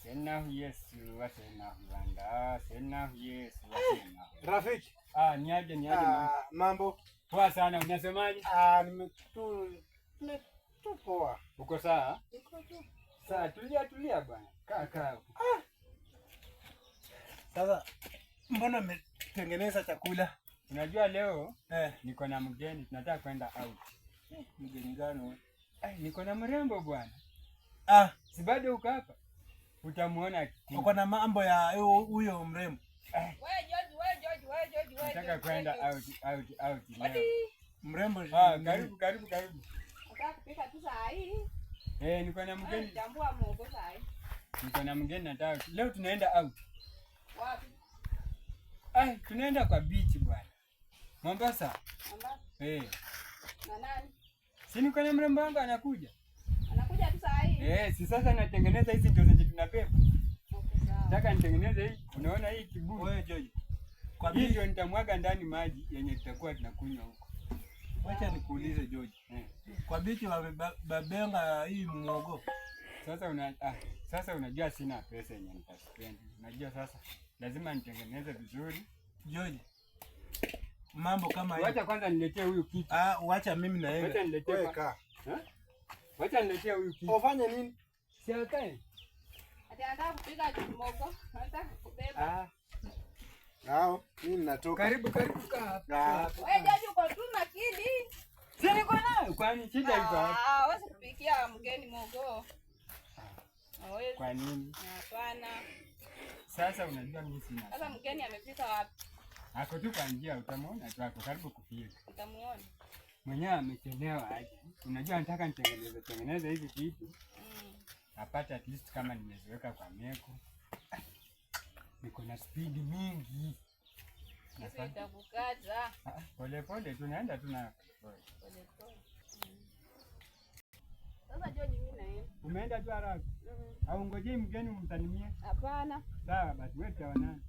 Senahu Yesu wa senahu banda. Senahu Yesu wa senahu. Rafiki. Niaje mambo. Poa sana, unasemaje? Poa. Uko sawa? Niko tu. Sawa, tulia bwana. Kaa. Sasa mbona umetengeneza chakula? Unajua leo niko na mgeni, tunataka kwenda out. Mgeni gani? Niko na mrembo bwana. Si bado uko hapa? Utamuona. Uko na mambo ya huyo mrembo. Wewe George. Nataka kwenda out leo. Mrembo. Karibu. Nataka kupika tu saa hii. Niko na mgeni. Tambua muogo saa hii. Niko na mgeni nataka. Leo tunaenda out. Wapi? Tunaenda kwa beach bwana. Mombasa. Mombasa. Na nani? Si niko na mrembo wangu anakuja. Anakuja tu saa hii. Si sasa natengeneza hizi ndio zenye tunabeba. Okay, sawa. Nataka nitengeneze hii. Unaona hii kibuyu? Wewe George. Kwa hiyo ndio nitamwaga ndani maji yenye tutakuwa tunakunywa huko. Wacha nikuulize George. Kwa bichi babenga hii muogo. Sasa unajua sina pesa yenye nitaspend. Unajua sasa lazima nitengeneze vizuri. George. Mambo kama hiyo. Wacha kwanza niletee huyu kitu. Wacha mimi na yeye. Wacha niletee. Weka. Wacha niletee huyu kitu. Ufanye nini? Si akae. Anataka kupika muogo. Anataka kubeba. Mimi natoka. Karibu kaa. Wewe George uko tu na kidi. Si niko nayo. Kwani shida iko wapi? Wewe kupikia mgeni muogo. Kwa nini? Hapana. Sasa unajua mimi sina. Sasa mgeni amepika wapi? Ako tu kwa njia, utamuona tu ako karibu kufika. Utamuona. Mwenyewe amechelewa aje. Unajua nataka nitengeneze hizi vitu. Apata at least kama nimeziweka kwa meko. Niko na speed mingi. Sasa itakukata. Pole tunaenda tu na pole. Sasa George mimi na yeye. Umeenda tu haraka? Au ngojei mgeni umsalimie? Hapana. Sawa basi wewe tawana.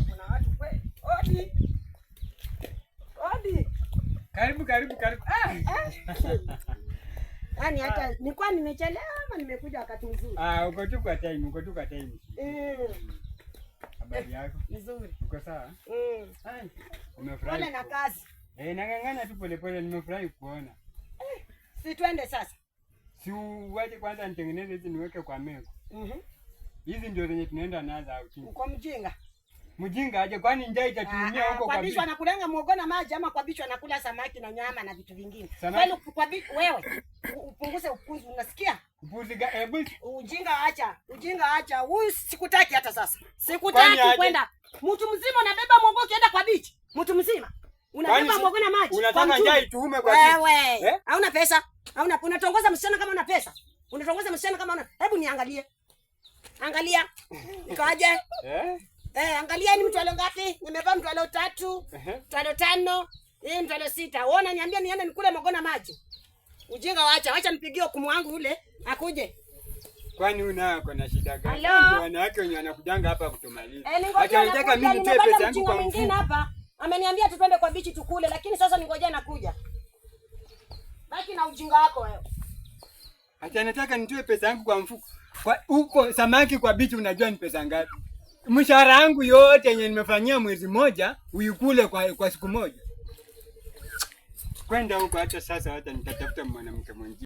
Kuna watu kweli. Odi. Karibu. Yaani hata nilikuwa nimechelewa ama nimekuja wakati mzuri? Uko tu kwa time. Habari yako? Nzuri. Uko sawa? Umefurahi? Pole na kazi. Nang'ang'ana tu pole, nimefurahi kuona. Si twende sasa. Si waje kwanza nitengeneze hizi niweke kwa meko. Hizi ndio zenye tunaenda nazo out. Uko mjinga? Mjinga aje, kwani njaa itatumia huko kwa bichwa anakulanga muogo na maji ama kwa bichwa anakula samaki na nyama na vitu vingine? Kwani kwa bichwa wewe upunguze upuzi, unasikia? Upuzi Ujinga acha. Huyu sikutaki hata sasa. Sikutaki kwenda. Mtu mzima unabeba muogo ukienda kwa bichi. Mtu mzima unabeba muogo na maji. Unataka njaa ituume kwa bichi. Wewe, hauna pesa? Unatongoza msichana kama una pesa? Unatongoza msichana kama una? Hebu niangalie. Angalia. Ikaje? Angalia ni mtu ngapi? Nimevaa mtu 3, mtu 5, hii mtu 6. Uona niambia niende nikule muogo na maji. Ujinga wacha nipigie hukumu wangu yule akuje. Kwani unako na shida gani? Ndio wanawake wenye wanakujanga hapa kutumaliza. Acha nataka mimi nitoe pesa yangu kwa mwingine hapa. Ameniambia tupende kwa bichi tukule, lakini sasa ningoja nakuja. Baki na ujinga wako wewe. Acha nataka nitoe pesa yangu kwa mfuko. Huko samaki kwa bichi unajua ni pesa ngapi? Mshahara wangu yote yenye nimefanyia mwezi moja uikule kwa siku moja. Kwenda huko hata sasa nitatafuta mwanamke mwingine.